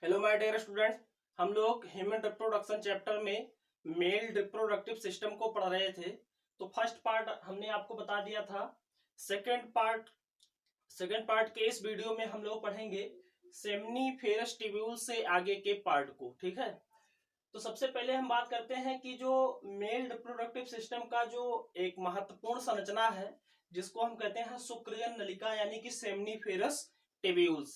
Hello my dear students, हम लोग human reproduction chapter में मेल रिप्रोडक्टिव सिस्टम को पढ़ रहे थे। तो फर्स्ट पार्ट हमने आपको बता दिया था। सेकंड पार्ट के इस वीडियो में हम लोग पढ़ेंगे सेमनीफेरस ट्यूब्यूल से आगे के पार्ट को। ठीक है, तो सबसे पहले हम बात करते हैं कि जो मेल रिप्रोडक्टिव सिस्टम का जो एक महत्वपूर्ण संरचना है जिसको हम कहते हैं शुक्रजन नलिका यानी कि सेमनीफेरस ट्यूब्यूल्स।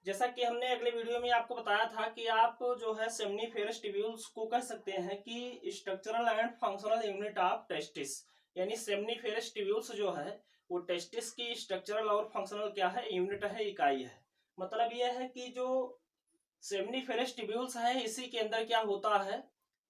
जैसा कि हमने अगले वीडियो में आपको बताया था कि आप जो है सेमनीफेरस ट्यूब्यूल्स को कह सकते हैं कि structural and functional unit of testis, यानी सेमनीफेरस ट्यूब्यूल्स जो है वो टेस्टिस की स्ट्रक्चरल और फंक्शनल क्या है, यूनिट है, इकाई है। मतलब यह है कि जो सेमनीफेरस ट्यूब्यूल्स है इसी के अंदर क्या होता है,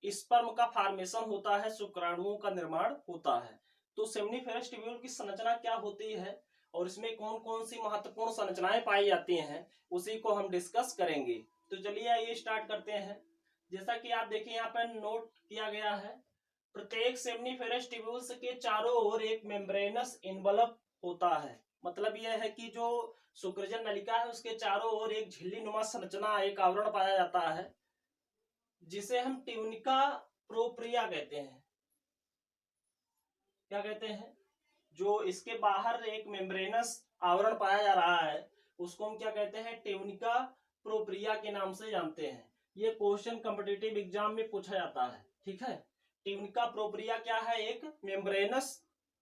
स्पर्म का फॉर्मेशन होता है, शुक्राणुओं का निर्माण होता है। तो सेमनीफेरस ट्यूब्यूल की संरचना क्या होती है और इसमें कौन कौन सी महत्वपूर्ण संरचनाएं पाई जाती हैं उसी को हम डिस्कस करेंगे। तो चलिए आइए स्टार्ट करते हैं। जैसा कि आप देखिए यहाँ पर नोट किया गया है, प्रत्येक सेमनीफेरस ट्यूब्यूल्स के चारों ओर एक मेम्ब्रेनस इन्वलप होता है। मतलब यह है कि जो शुक्रजन नलिका है उसके चारों ओर एक झिल्ली नुमा संरचना, एक आवरण पाया जाता है जिसे हम ट्यूनिका प्रोप्रिया कहते हैं। क्या कहते हैं? जो इसके बाहर एक मेम्ब्रेनस आवरण पाया जा रहा है उसको हम क्या कहते हैं, ट्यूनिका प्रोप्रिया के नाम से जानते हैं। ये क्वेश्चन कॉम्पिटिटिव एग्जाम में पूछा जाता है। ठीक है, ट्यूनिका प्रोप्रिया क्या है? एक मेम्ब्रेनस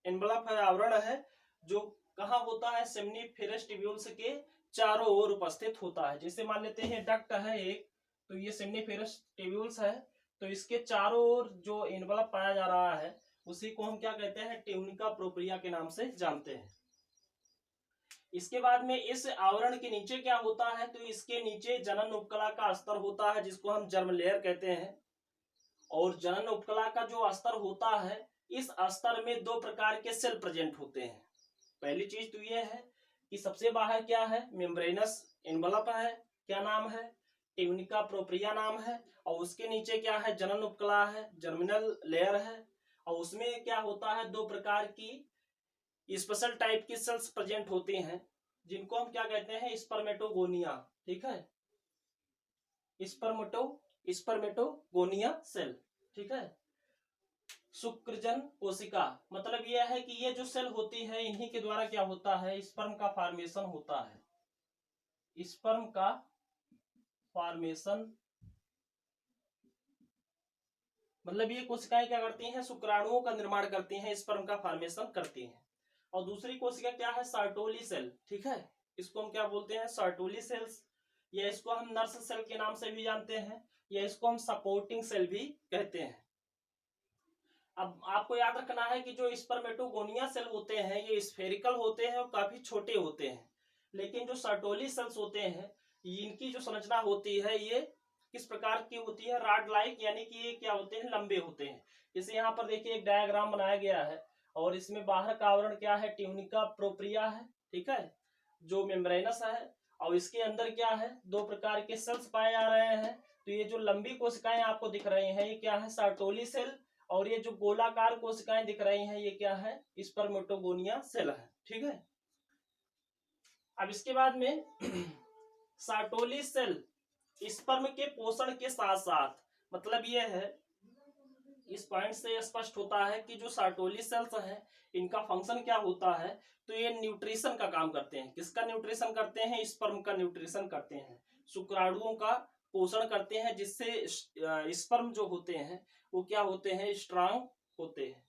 एनवलप है, आवरण है, जो कहाँ होता है, सेमनीफेरस ट्यूब्यूल्स के चारों ओर उपस्थित होता है। जैसे मान लेते हैं डक्ट है एक, तो ये सेमनीफेरस ट्यूब्यूल्स है, तो इसके चारों ओर जो एनवलप पाया जा रहा है उसी को हम क्या कहते हैं, ट्यूनिका प्रोप्रिया के नाम से जानते हैं। इसके बाद में इस आवरण के नीचे क्या होता है, तो इसके नीचे जनन उपकला का स्तर होता है जिसको हम जर्म लेयर कहते हैं। और जनन उपकला का जो स्तर होता है, इस स्तर में दो प्रकार के सेल प्रेजेंट होते हैं। पहली चीज तो यह है कि सबसे बाहर क्या है, मेम्ब्रेनस एनवलप है, क्या नाम है, ट्यूनिका प्रोप्रिया नाम है। और उसके नीचे क्या है, जनन उपकला है, जर्मिनल लेयर है। और उसमें क्या होता है, दो प्रकार की स्पेशल टाइप की सेल्स प्रेजेंट होती हैं जिनको हम क्या कहते हैं, स्पर्मेटोगोनिया। ठीक है, स्पर्मेटोगोनिया सेल। ठीक है, शुक्रजन कोशिका, मतलब यह है कि ये जो सेल होती है इन्हीं के द्वारा क्या होता है, स्पर्म का फॉर्मेशन होता है। स्पर्म का फॉर्मेशन मतलब ये कोशिकाएं क्या करती हैं, शुक्राणुओं का निर्माण करती हैं, स्पर्म का फॉर्मेशन करती हैं। और दूसरी कोशिका क्या है, सर्टोली सेल। ठीक है, इसको हम क्या बोलते हैं, सर्टोली सेल्स, या इसको हम नर्स सेल के नाम से भी जानते हैं, या इसको हम सपोर्टिंग सेल भी कहते हैं। अब आपको याद रखना है कि जो स्पर्मेटोगोनिया सेल होते हैं ये स्फेरिकल होते हैं और काफी छोटे होते हैं, लेकिन जो सर्टोली सेल्स होते हैं इनकी जो संरचना होती है ये किस प्रकार की होती है, रॉड लाइक, यानी कि ये क्या होते हैं, लंबे होते हैं। जैसे यहाँ पर देखिए एक डायग्राम बनाया गया है और इसमें बाहर का आवरण क्या है, ट्यूनिका प्रोप्रिया है। ठीक है, जो मेम्ब्रेनस है, और इसके अंदर क्या है, दो प्रकार के सेल्स पाए जा रहे हैं। तो ये जो लंबी कोशिकाएं आपको दिख रही हैं ये क्या है, सर्टोली सेल, और ये जो गोलाकार कोशिकाएं दिख रही हैं ये क्या है, स्पर्मेटोगोनिया सेल है। ठीक है, अब इसके बाद में सर्टोली सेल स्पर्म के पोषण के साथ साथ, मतलब ये है, इस पॉइंट से स्पष्ट होता है कि जो सर्टोली सेल्स हैं इनका फंक्शन क्या होता है, तो ये न्यूट्रिशन का काम करते हैं। किसका न्यूट्रिशन करते हैं, स्पर्म का न्यूट्रिशन करते हैं, शुक्राणुओं का पोषण करते हैं, जिससे स्पर्म जो होते हैं वो क्या होते हैं, स्ट्रांग होते हैं।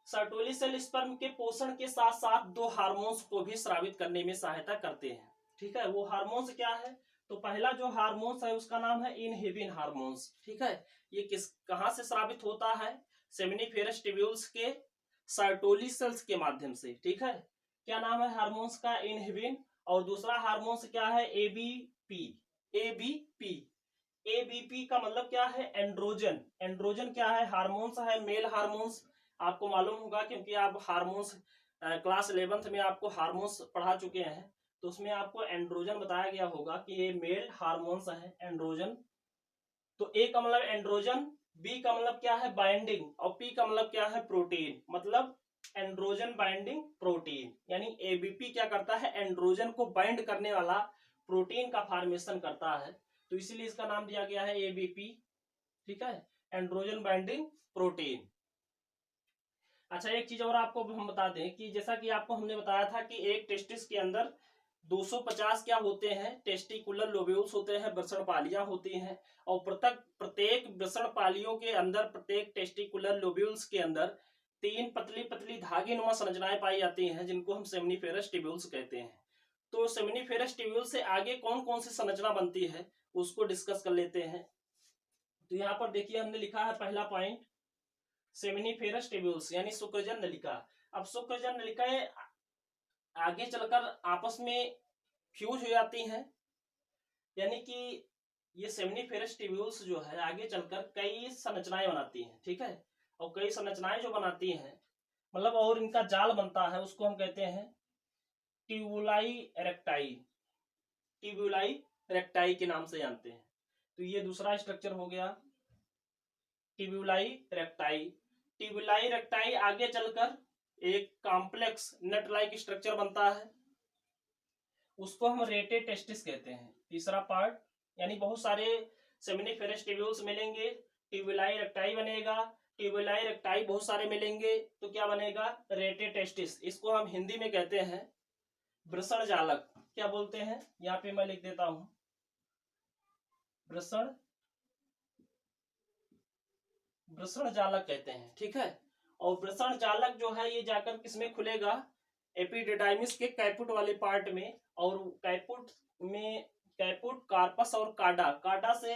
सर्टोली सेल स्पर्म के पोषण के साथ साथ दो हार्मोन्स को भी स्रावित करने में सहायता करते हैं। ठीक है, वो हार्मोन्स क्या है, तो पहला जो हार्मोन्स है उसका नाम है इनहिबिन हार्मोन्स। ठीक है, ये कहां से स्रावित होता है, सेमनीफेरस ट्यूब्यूल्स के सर्टोली सेल्स के माध्यम से। ठीक है, क्या नाम है हार्मोन्स का, इनहिबिन। और दूसरा हार्मोन्स क्या है, एबीपी। एबीपी एबीपी का मतलब क्या है, एंड्रोजन। एंड्रोजन क्या है, हार्मोन्स है, मेल हार्मोन्स। आपको मालूम होगा क्योंकि आप हार्मोन्स क्लास 11th में आपको हार्मोन्स पढ़ा चुके हैं, तो उसमें आपको एंड्रोजन बताया गया होगा कि ये मेल हार्मोन्स है, एंड्रोजन। तो ए का मतलब एंड्रोजन, बी का मतलब क्या है, बाइंडिंग, और पी का मतलब क्या है, प्रोटीन। मतलब एंड्रोजन बाइंडिंग प्रोटीन, यानी एबीपी क्या करता है, एंड्रोजन को बाइंड करने वाला प्रोटीन का फॉर्मेशन करता है, तो इसीलिए इसका नाम दिया गया है एबीपी, ठीक है, एंड्रोजन बाइंडिंग प्रोटीन। अच्छा, एक चीज और आपको हम बता दें कि जैसा कि आपको हमने बताया था कि एक टेस्टिस के अंदर 250 क्या होते हैं, टेस्टिकुलर लोब्यूल्स होते हैं, वृषणपालियां होती हैं, और प्रत्येक वृषणपालियों के अंदर, प्रत्येक टेस्टिकुलर लोब्यूल्स के अंदर 3 पतली पतली धागे नुमा संरचनाएं पाई जाती हैं, जिनको हम सेमिनिफेरस ट्यूब्यूल्स कहते हैं। तो सेमिनिफेरस ट्यूब्यूल से आगे कौन कौन सी संरचना बनती है उसको डिस्कस कर लेते हैं। तो यहाँ पर देखिए हमने लिखा है पहला पॉइंट, सेमिनिफेरस ट्यूब्यूल्स यानी शुक्रजन नलिका। अब शुक्रजन नलिकाएं आगे चलकर आपस में फ्यूज हो जाती हैं, यानी कि ये सेमिनिफेरस ट्यूब्यूल्स जो है आगे चलकर कई संरचनाएं बनाती हैं, ठीक है, और कई संरचनाएं जो बनाती हैं मतलब और इनका जाल बनता है, उसको हम कहते हैं ट्यूबुलाई रेक्टाई, ट्यूबुलाई रेक्टाई के नाम से जानते हैं। तो ये दूसरा स्ट्रक्चर हो गया ट्यूबुलाई रेक्टाई। ट्यूबुलाई रेक्टाई आगे चलकर एक कॉम्प्लेक्स नट लाइक स्ट्रक्चर बनता है, उसको हम रेटे टेस्टिस कहते हैं। तीसरा पार्ट, यानी बहुत सारे सेमिनिफेरस ट्यूब्यूल्स मिलेंगे, ट्यूबुलाई रेक्टाई बनेगा, ट्यूबुलाई रेक्टाई बहुत सारे मिलेंगे तो क्या बनेगा, रेटे टेस्टिस। इसको हम हिंदी में कहते हैं वृषण जालक। क्या बोलते हैं, यहाँ पे मैं लिख देता हूं, वृषण जालक कहते हैं, ठीक है। और वृषण जालक जो है ये जाकर किसमें खुलेगा, एपिडिडाइमिस के कैपुट वाले पार्ट में, और कैपुट में कैपुट, कार्पस और काडा से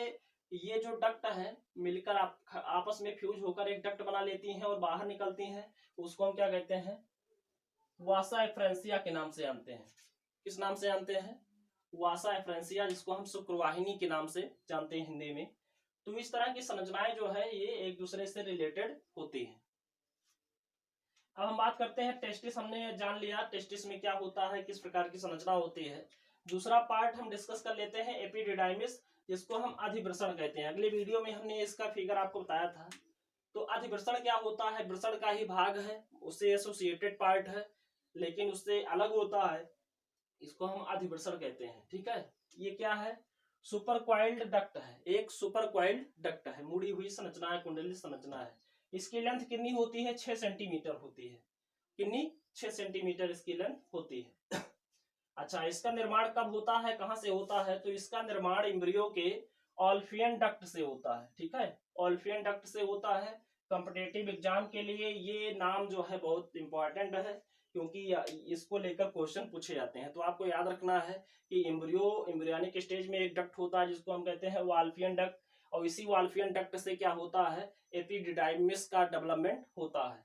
ये जो डक्ट है मिलकर आपस में फ्यूज होकर एक डक्ट बना लेती हैं और बाहर निकलती हैं, उसको हम क्या कहते हैं, वासा एफ्रेंसिया के नाम से जानते हैं। किस नाम से जानते हैं, वासा एफ्रेंसिया, जिसको हम शुक्रवाहिनी के नाम से जानते हैं हिंदी में। तो इस तरह की संरचनाएं जो है ये एक दूसरे से रिलेटेड होती हैं। अब हम बात करते हैं टेस्टिस। हमने जान लिया टेस्टिस में क्या होता है, किस प्रकार की संरचना होती है। दूसरा पार्ट हम डिस्कस कर लेते हैं एपिडिडाइमिस, जिसको हम अधिवृषण कहते हैं। अगले वीडियो में हमने इसका फिगर आपको बताया था। तो अधिवृषण क्या होता है, वृषण का ही भाग है, उससे एसोसिएटेड पार्ट है, लेकिन उससे अलग होता है, इसको हम अधिवृषण कहते हैं, ठीक है। ये क्या है, सुपर क्वाइल्ड डक्ट है, एक सुपर क्वाइल्ड डक्ट है, मुड़ी हुई संरचना है, कुंडली संरचना है। इसकी लेंथ कितनी होती है, 6 सेंटीमीटर होती है। कितनी, 6 सेंटीमीटर इसकी लेंथ होती है। अच्छा, इसका निर्माण कब होता है, कहां से होता है, तो इसका निर्माण एम्ब्रियो के ऑल्फियन डक्ट से होता है, ठीक है, ऑल्फियन डक्ट से होता है। कॉम्पिटिटिव एग्जाम के लिए ये नाम जो है बहुत इंपॉर्टेंट है, क्योंकि इसको लेकर क्वेश्चन पूछे जाते हैं। तो आपको याद रखना है कि एम्ब्रियोनिक स्टेज में एक डक्ट होता है जिसको हम कहते हैं वाल्फियन डक्ट, और इसी वाल्फियन डक्ट से क्या होता है, एपिडिडाइमिस का डेवलपमेंट होता है।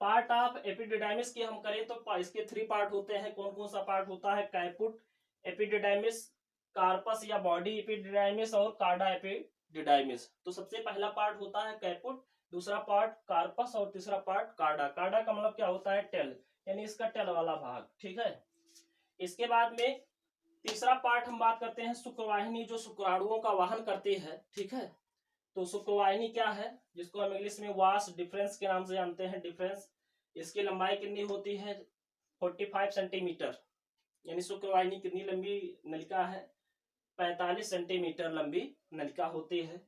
पार्ट ऑफ एपिडिडाइमिस की हम करें तो इसके 3 पार्ट होते हैं। कौन कौन सा पार्ट होता है, कैपुट एपिडिडाइमिस, कार्पस या बॉडी एपिडिडाइमिस, और कार्डा एपिडिडाइमिस। तो सबसे पहला पार्ट होता है कैपुट, दूसरा पार्ट कार्पस, और तीसरा पार्ट कार्डा। कार्डा का मतलब क्या होता है, टेल, यानी इसका टेल वाला भाग, ठीक है। इसके बाद में तीसरा पार्ट हम बात करते हैं शुक्रवाहिनी, जो शुक्राणुओं का वाहन करती है, ठीक है। तो शुक्रवाहिनी क्या है, जिसको हम इंग्लिश में वास डिफरेंस के नाम से जानते हैं, डिफरेंस। इसकी लंबाई कितनी होती है, 45 सेंटीमीटर, यानी शुक्रवाहिनी कितनी लंबी नलिका है, 45 सेंटीमीटर लंबी नलिका होती है।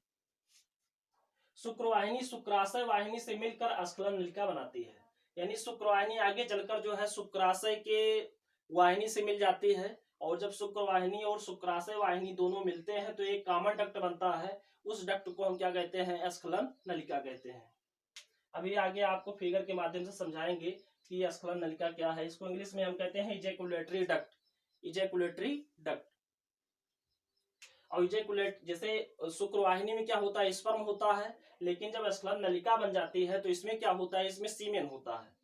शुक्रवाहिनी शुक्राशय वाहिनी से मिलकर स्खलन नलिका बनाती है, यानी शुक्रवाहिनी आगे चलकर जो है शुक्राशय के वाहिनी से मिल जाती है, और जब शुक्रवाहिनी और शुक्राशय वाहिनी दोनों मिलते हैं तो एक कॉमन डक्ट बनता है, उस डक्ट को हम क्या कहते हैं, स्खलन नलिका कहते हैं। अभी आगे आपको फिगर के माध्यम से समझाएंगे कि स्खलन नलिका क्या है। इसको इंग्लिश में हम कहते हैं इजैकुलेटरी डक्ट, इजैकुलेटरी डक्ट। और इजैकुलेट, जैसे शुक्रवाहिनी में क्या होता है, स्पर्म होता है, लेकिन जब स्खलन नलिका बन जाती है तो इसमें क्या होता है, इसमें सीमेन होता है।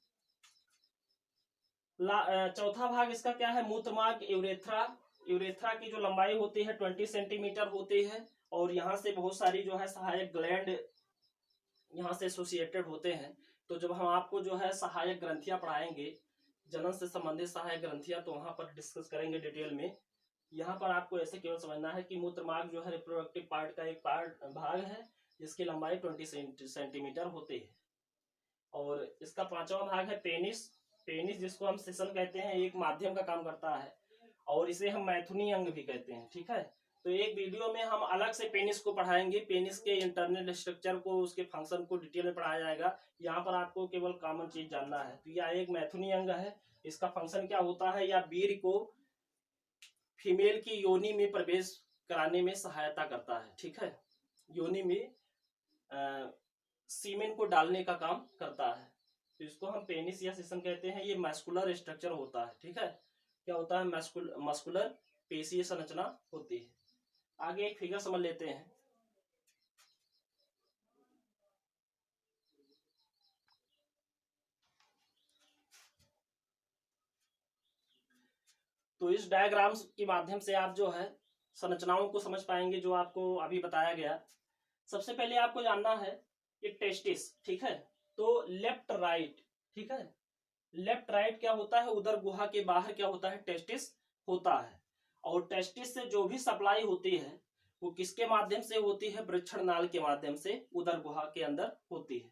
चौथा भाग इसका क्या है, मूत्रमार्ग यूरेथ्रा। यूरेथ्रा की जो लंबाई होती है 20 सेंटीमीटर होती है, और यहाँ से बहुत सारी जो है सहायक ग्लैंड यहाँ से एसोसिएटेड होते हैं। तो जब हम आपको जो है सहायक ग्रंथियां पढ़ाएंगे, जनन से संबंधित सहायक ग्रंथियां, तो वहां पर डिस्कस करेंगे डिटेल में। यहाँ पर आपको ऐसे केवल समझना है कि मूत्रमार्ग जो है रिप्रोडक्टिव पार्ट का एक भाग है, जिसकी लंबाई 20 सेंटीमीटर होती है। और इसका 5वां भाग है पेनिस। पेनिस जिसको हम सेशन कहते हैं, एक माध्यम का काम करता है, और इसे हम मैथुनी अंग भी कहते हैं। ठीक है, तो एक वीडियो में हम अलग से पेनिस को पढ़ाएंगे, पेनिस के इंटरनल स्ट्रक्चर को, उसके फंक्शन को डिटेल में पढ़ाया जाएगा। यहाँ पर आपको केवल कॉमन चीज जानना है। तो यह एक मैथुनी अंग है, इसका फंक्शन क्या होता है, या वीर्य को फीमेल की योनि में प्रवेश कराने में सहायता करता है। ठीक है, योनि में सीमेन को डालने का काम करता है। तो इसको हम पेनिस या सीसन कहते हैं। ये मस्कुलर स्ट्रक्चर होता है। ठीक है, क्या होता है, मस्कुलर पेशीय संरचना होती है। आगे एक फिगर समझ लेते हैं। तो इस डायग्राम्स के माध्यम से आप जो है संरचनाओं को समझ पाएंगे जो आपको अभी बताया गया। सबसे पहले आपको जानना है ये टेस्टिस। ठीक है, तो लेफ्ट राइट, ठीक है, लेफ्ट राइट क्या होता है, उदर गुहा के बाहर क्या होता है, टेस्टिस होता है। और टेस्टिस से जो भी सप्लाई होती है वो किसके माध्यम से होती है, वृषण नाल के माध्यम से उदर गुहा के अंदर होती है।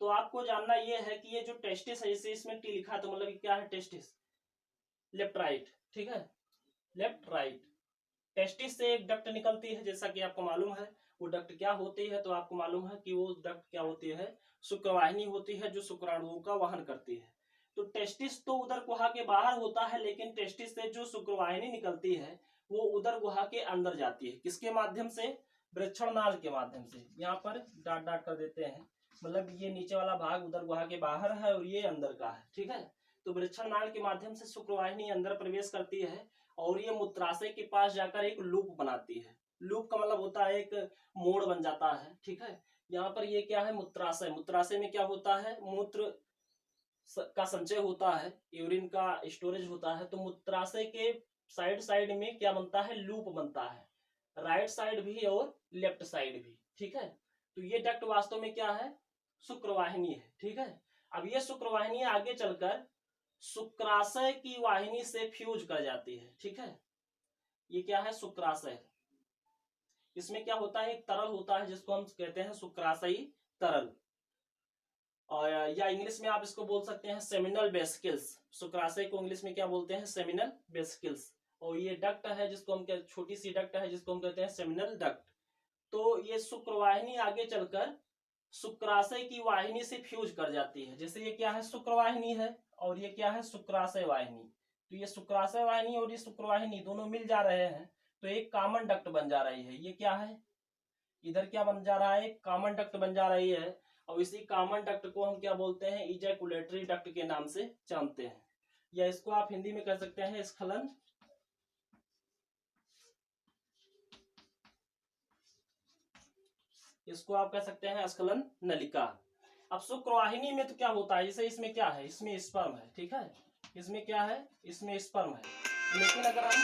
तो आपको जानना यह है कि ये जो टेस्टिस है, जैसे इसमें टी लिखा है तो मतलब क्या है, टेस्टिस लेफ्ट राइट। ठीक है, लेफ्ट राइट। टेस्टिस से एक डक्ट निकलती है, जैसा कि आपको मालूम है। वो डक्ट क्या होती है, तो आपको मालूम है कि वो डक्ट क्या होती है, शुक्रवाहिनी होती है जो शुक्राणुओं का वहन करती है। तो टेस्टिस तो उदर गुहा के बाहर होता है, लेकिन टेस्टिस से जो शुक्रवाहिनी निकलती है वो उदर गुहा के अंदर जाती है। किसके माध्यम से, वृषण नाल के माध्यम से। यहाँ पर डाट डाट कर देते हैं, मतलब ये नीचे वाला भाग उदर गुहा के बाहर है और ये अंदर का है। ठीक है, तो वृषण नाल के माध्यम से शुक्रवाहिनी अंदर प्रवेश करती है और ये मूत्राशय के पास जाकर एक लूप बनाती है। लूप का मतलब होता है एक मोड़ बन जाता है। ठीक है, यहाँ पर ये क्या है, मूत्राशय। मूत्राशय में क्या होता है, मूत्र का संचय होता है, यूरिन का स्टोरेज होता है। तो मूत्राशय के साइड साइड में क्या बनता है, लूप बनता है, राइट साइड भी और लेफ्ट साइड भी। ठीक है, तो ये डक्ट वास्तव में क्या है, शुक्रवाहिनी है। ठीक है, अब ये शुक्रवाहिनी आगे चलकर शुक्राशय की वाहिनी से फ्यूज कर जाती है। ठीक है, ये क्या है, शुक्राशय। इसमें क्या होता है, एक तरल होता है जिसको हम कहते हैं शुक्राशयी तरल, और या इंग्लिश में आप इसको बोल सकते हैं सेमिनल वेसिकल्स। शुक्राशय को इंग्लिश में क्या बोलते हैं, सेमिनल वेसिकल्स। और ये डक्ट है जिसको हम, छोटी सी डक्ट है जिसको हम कहते हैं सेमिनल डक्ट। तो ये शुक्रवाहिनी आगे चलकर शुक्राशय की वाहिनी से फ्यूज कर जाती है। जैसे ये क्या है, शुक्रवाहिनी है और ये क्या है, शुक्राशय वाहिनी। तो ये शुक्राशय वाहिनी और ये शुक्रवाहिनी दोनों मिल जा रहे हैं तो एक कॉमन डक्ट बन जा रही है। ये क्या है, इधर क्या बन जा रहा है, एक कॉमन डक्ट बन जा रही है। और इसी कॉमन डक्ट को हम क्या बोलते हैं, इजैकुलेटरी डक्ट के नाम से जानते हैं, या इसको आप हिंदी में कह सकते हैं स्खलन। इसको आप कह सकते हैं स्खलन नलिका। अब शुक्रवाहिनी में तो क्या होता है, जैसे इसमें क्या है, इसमें स्पर्म है। ठीक है, इसमें क्या है, इसमें स्पर्म है। लेकिन अगर हम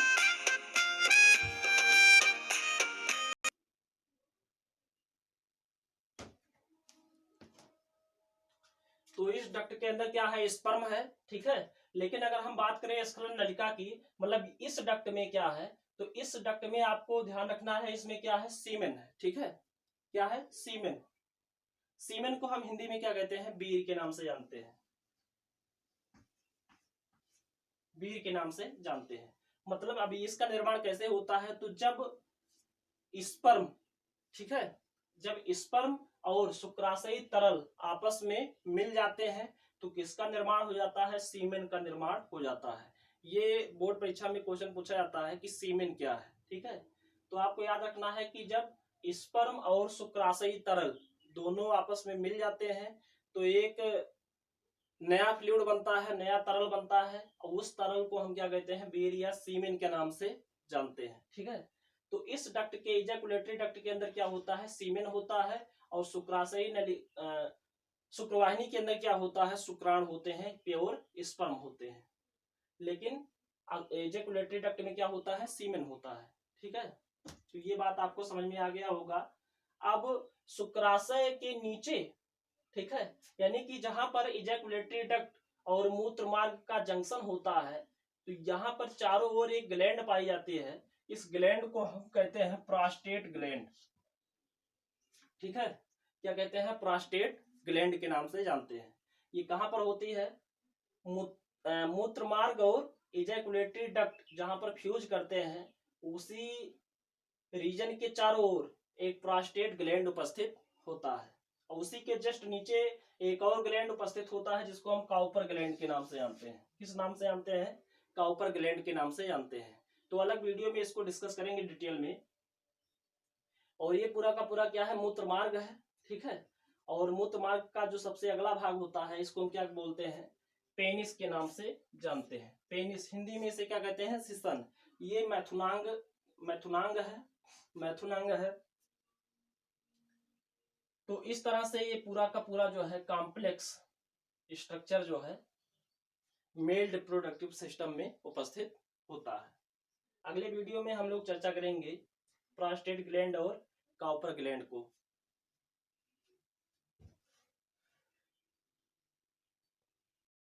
तो इस डक्ट के अंदर क्या है, स्पर्म है। ठीक है, लेकिन अगर हम बात करें स्खलन नलिका की, मतलब इस डक्ट में क्या है, तो इस डक्ट में आपको ध्यान रखना है, इसमें क्या है, सीमेन है। ठीक है, क्या है, सीमेन। सीमेन को हम हिंदी में क्या कहते हैं, बीर के नाम से जानते हैं, बीर के नाम से जानते हैं। मतलब अभी इसका निर्माण कैसे होता है, तो जब स्पर्म, ठीक है, जब स्पर्म और शुक्राशयी तरल आपस में मिल जाते हैं तो किसका निर्माण हो जाता है, सीमेन का निर्माण हो जाता है। ये बोर्ड परीक्षा में क्वेश्चन पूछा जाता है कि सीमेन क्या है। ठीक है, तो आपको याद रखना है कि जब स्पर्म और शुक्राशयी तरल दोनों आपस में मिल जाते हैं तो एक नया फ्लूइड बनता है, नया तरल बनता है, और उस तरल को हम क्या कहते हैं, बीर या सीमेन के नाम से जानते हैं। ठीक है, तो इस डक्ट के, इजैकुलेटरी डक्ट के अंदर क्या होता है, सीमेन होता है, और शुक्राशयी नली शुक्रवाहिनी के अंदर क्या होता है, शुक्राणु होते हैं, प्योर स्पर्म होते हैं। लेकिन इजैकुलेटरी डक्ट में क्या होता है, सीमेन होता है। ठीक है, तो ये बात आपको समझ में आ गया होगा। अब शुक्राशय के नीचे, ठीक है, यानी कि जहां पर इजैकुलेटरी डक्ट और मूत्र मार्ग का जंक्शन होता है तो यहाँ पर चारों ओर एक ग्लैंड पाई जाती है। इस ग्लैंड को हम कहते हैं प्रोस्टेट ग्लैंड। ठीक है, क्या कहते हैं, प्रोस्टेट ग्लैंड के नाम से जानते हैं। ये कहां पर होती है, मूत्र मार्ग और इजैकुलेटरी डक्ट जहां पर फ्यूज करते हैं उसी रीजन के चारों ओर एक प्रोस्टेट ग्लैंड उपस्थित होता है और उसी के जस्ट नीचे एक और ग्लैंड उपस्थित होता है जिसको हम काउपर ग्लैंड के नाम से जानते हैं। किस नाम से जानते हैं? काउपर ग्लैंड के नाम से जानते हैं। तो अलग वीडियो में इसको डिस्कस करेंगे डिटेल में। और ये पूरा का पूरा क्या है? मूत्र मार्ग है, ठीक है। और मूत्र मार्ग का जो सबसे अगला भाग होता है इसको हम क्या बोलते हैं? पेनिस के नाम से जानते हैं। पेनिस हिंदी में इसे क्या कहते हैं? सिसन। ये मैथुनांग है। तो इस तरह से ये पूरा का पूरा जो है कॉम्प्लेक्स स्ट्रक्चर जो है मेल रिप्रोडक्टिव सिस्टम में उपस्थित होता है। अगले वीडियो में हम लोग चर्चा करेंगे प्रोस्टेट ग्लैंड और काउपर ग्लैंड को।